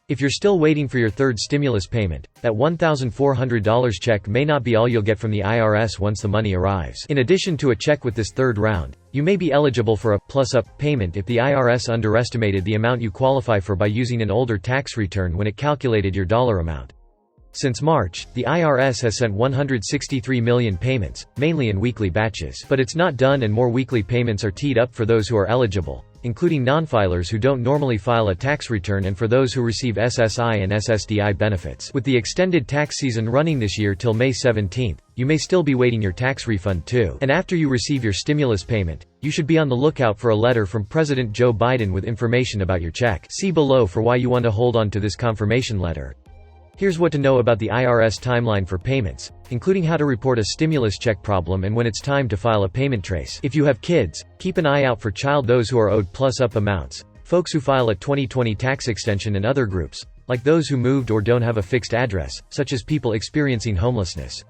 If you're still waiting for your third stimulus payment, that $1,400 check may not be all you'll get from the IRS once the money arrives. In addition to a check with this third round, you may be eligible for a plus-up payment if the IRS underestimated the amount you qualify for by using an older tax return when it calculated your dollar amount. Since March, the IRS has sent 163 million payments, mainly in weekly batches. But it's not done, and more weekly payments are teed up for those who are eligible, including non-filers who don't normally file a tax return and for those who receive SSI and SSDI benefits. With the extended tax season running this year till May 17, you may still be waiting your tax refund too. And after you receive your stimulus payment, you should be on the lookout for a letter from President Joe Biden with information about your check. See below for why you want to hold on to this confirmation letter. Here's what to know about the IRS timeline for payments, including how to report a stimulus check problem and when it's time to file a payment trace. If you have kids, keep an eye out for those who are owed plus-up amounts, folks who file a 2020 tax extension, and other groups, like those who moved or don't have a fixed address, such as people experiencing homelessness.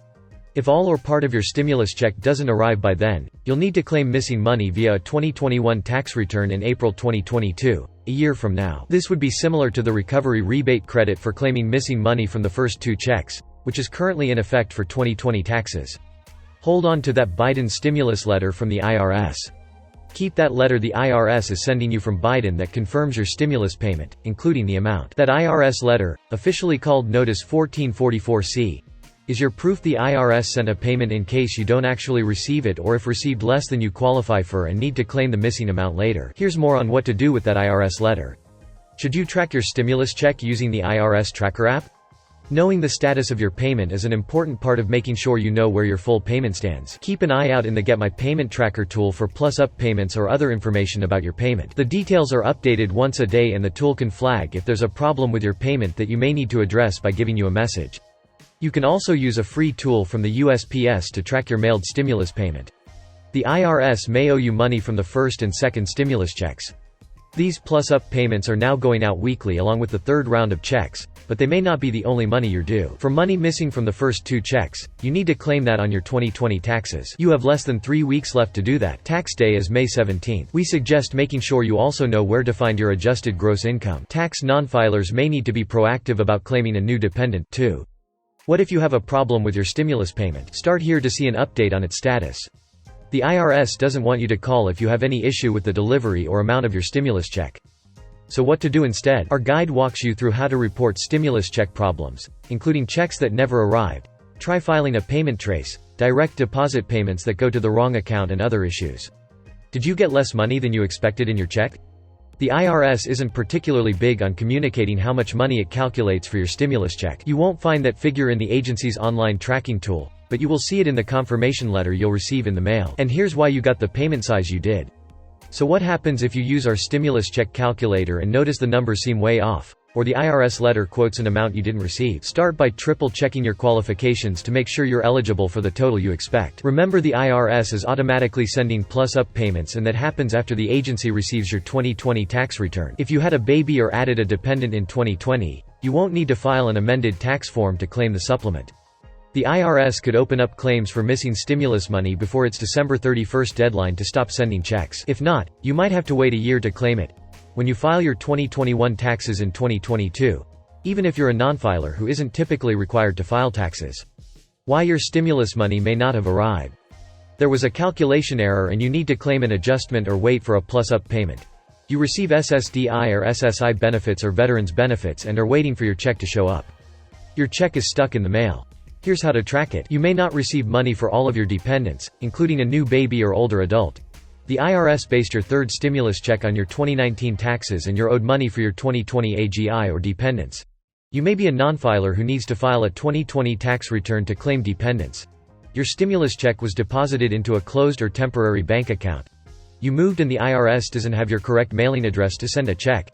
If all or part of your stimulus check doesn't arrive by then, you'll need to claim missing money via a 2021 tax return in April 2022, a year from now. This would be similar to the recovery rebate credit for claiming missing money from the first 2 checks, which is currently in effect for 2020 taxes. Hold on to that Biden stimulus letter from the IRS. Keep that letter the IRS is sending you from Biden that confirms your stimulus payment, including the amount. That IRS letter, officially called Notice 1444C, is your proof the IRS sent a payment in case you don't actually receive it, or if received less than you qualify for and need to claim the missing amount later. Here's more on what to do with that IRS letter. Should you track your stimulus check using the IRS Tracker app? Knowing the status of your payment is an important part of making sure you know where your full payment stands. Keep an eye out in the Get My Payment Tracker tool for plus-up payments or other information about your payment. The details are updated once a day, and the tool can flag if there's a problem with your payment that you may need to address by giving you a message. You can also use a free tool from the USPS to track your mailed stimulus payment. The IRS may owe you money from the first and second stimulus checks. These plus-up payments are now going out weekly along with the third round of checks, but they may not be the only money you're due. For money missing from the first 2 checks, you need to claim that on your 2020 taxes. You have less than 3 weeks left to do that. Tax day is May 17. We suggest making sure you also know where to find your adjusted gross income. Tax non-filers may need to be proactive about claiming a new dependent, too. What if you have a problem with your stimulus payment? Start here to see an update on its status. The IRS doesn't want you to call if you have any issue with the delivery or amount of your stimulus check. So what to do instead? Our guide walks you through how to report stimulus check problems, including checks that never arrived. Try filing a payment trace, direct deposit payments that go to the wrong account, and other issues. Did you get less money than you expected in your check? The IRS isn't particularly big on communicating how much money it calculates for your stimulus check. You won't find that figure in the agency's online tracking tool, but you will see it in the confirmation letter you'll receive in the mail. And here's why you got the payment size you did. So what happens if you use our stimulus check calculator and notice the numbers seem way off, or the IRS letter quotes an amount you didn't receive? Start by triple-checking your qualifications to make sure you're eligible for the total you expect. Remember, the IRS is automatically sending plus-up payments, and that happens after the agency receives your 2020 tax return. If you had a baby or added a dependent in 2020, you won't need to file an amended tax form to claim the supplement. The IRS could open up claims for missing stimulus money before its December 31 deadline to stop sending checks. If not, you might have to wait a year to claim it when you file your 2021 taxes in 2022, even if you're a non-filer who isn't typically required to file taxes. Why your stimulus money may not have arrived. There was a calculation error and you need to claim an adjustment or wait for a plus-up payment. You receive SSDI or SSI benefits or veterans benefits and are waiting for your check to show up. Your check is stuck in the mail. Here's how to track it. You may not receive money for all of your dependents, including a new baby or older adult. The IRS based your third stimulus check on your 2019 taxes, and you're owed money for your 2020 AGI or dependents. You may be a non-filer who needs to file a 2020 tax return to claim dependents. Your stimulus check was deposited into a closed or temporary bank account. You moved and the IRS doesn't have your correct mailing address to send a check.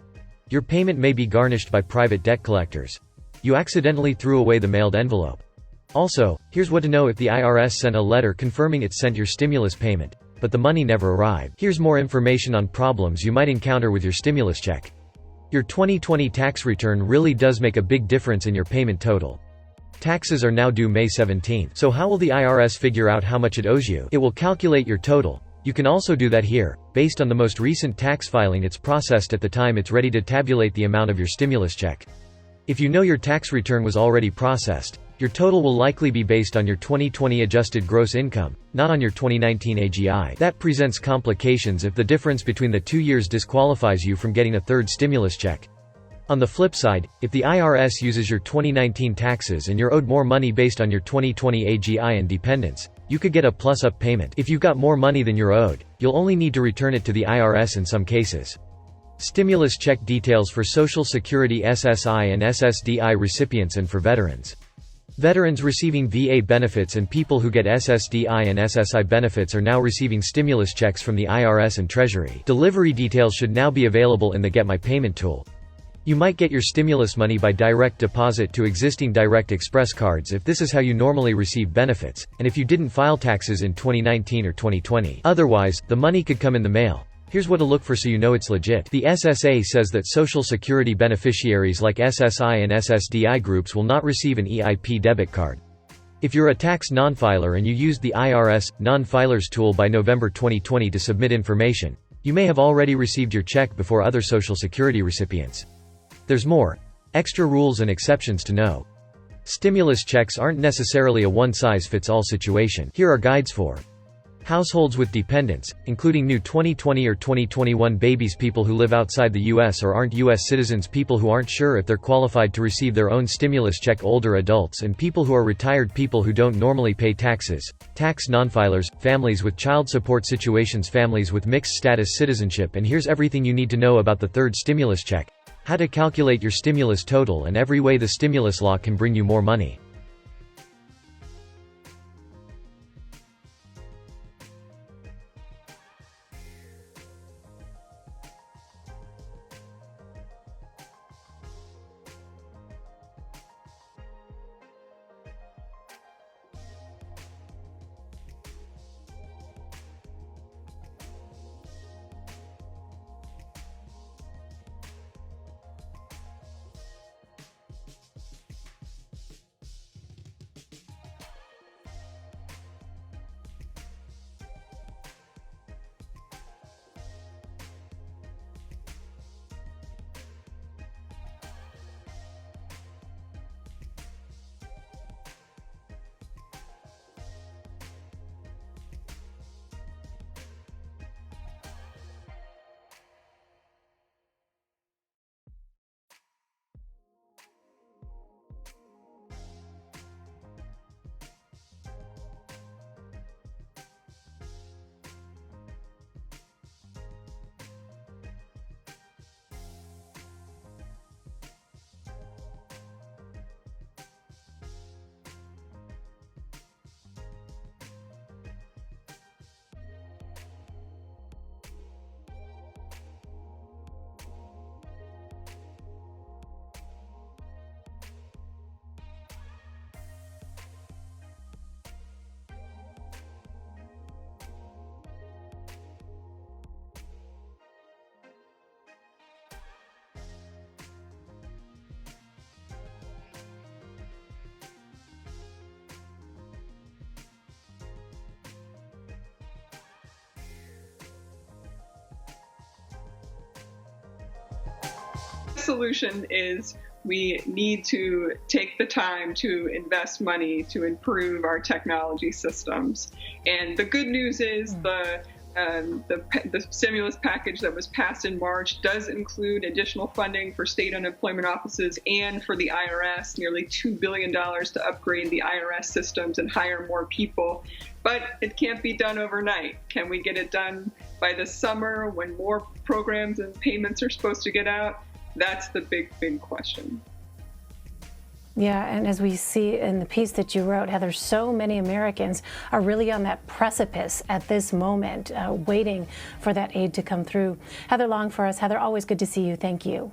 Your payment may be garnished by private debt collectors. You accidentally threw away the mailed envelope. Also, here's what to know if the IRS sent a letter confirming it sent your stimulus payment, but the money never arrived. Here's more information on problems you might encounter with your stimulus check. Your 2020 tax return really does make a big difference in your payment total. Taxes are now due May 17. So how will the IRS figure out how much it owes you? It will calculate your total. You can also do that here. Based on the most recent tax filing it's processed at the time it's ready to tabulate the amount of your stimulus check. If you know your tax return was already processed, your total will likely be based on your 2020 adjusted gross income, not on your 2019 AGI. That presents complications if the difference between the 2 years disqualifies you from getting a third stimulus check. On the flip side, if the IRS uses your 2019 taxes and you're owed more money based on your 2020 AGI and dependents, you could get a plus-up payment. If you've got more money than you're owed, you'll only need to return it to the IRS in some cases. Stimulus check details for Social Security SSI and SSDI recipients and for veterans. Veterans receiving VA benefits and people who get SSDI and SSI benefits are now receiving stimulus checks from the IRS and Treasury. Delivery details should now be available in the Get My Payment tool. You might get your stimulus money by direct deposit to existing Direct Express cards if this is how you normally receive benefits, and if you didn't file taxes in 2019 or 2020. Otherwise, the money could come in the mail. Here's what to look for so you know it's legit. The SSA says that Social Security beneficiaries like SSI and SSDI groups will not receive an EIP debit card. If you're a tax non-filer and you used the IRS non-filers tool by November 2020 to submit information, you may have already received your check before other Social Security recipients. There's more extra rules and exceptions to know. Stimulus checks aren't necessarily a one-size-fits-all situation. Here are guides for households with dependents, including new 2020 or 2021 babies, people who live outside the U.S. or aren't U.S. citizens, people who aren't sure if they're qualified to receive their own stimulus check, older adults, and people who are retired, people who don't normally pay taxes, tax non-filers, families with child support situations, families with mixed status citizenship. And here's everything you need to know about the third stimulus check: how to calculate your stimulus total and every way the stimulus law can bring you more money. Solution is we need to take the time to invest money to improve our technology systems. And the good news is the stimulus package that was passed in March does include additional funding for state unemployment offices and for the IRS, nearly $2 billion to upgrade the IRS systems and hire more people. But it can't be done overnight. Can we get it done by the summer when more programs and payments are supposed to get out? That's the big question. Yeah, and as we see in the piece that you wrote, Heather, so many Americans are really on that precipice at this moment, waiting for that aid to come through. Heather Long for us. Heather, always good to see you. Thank you.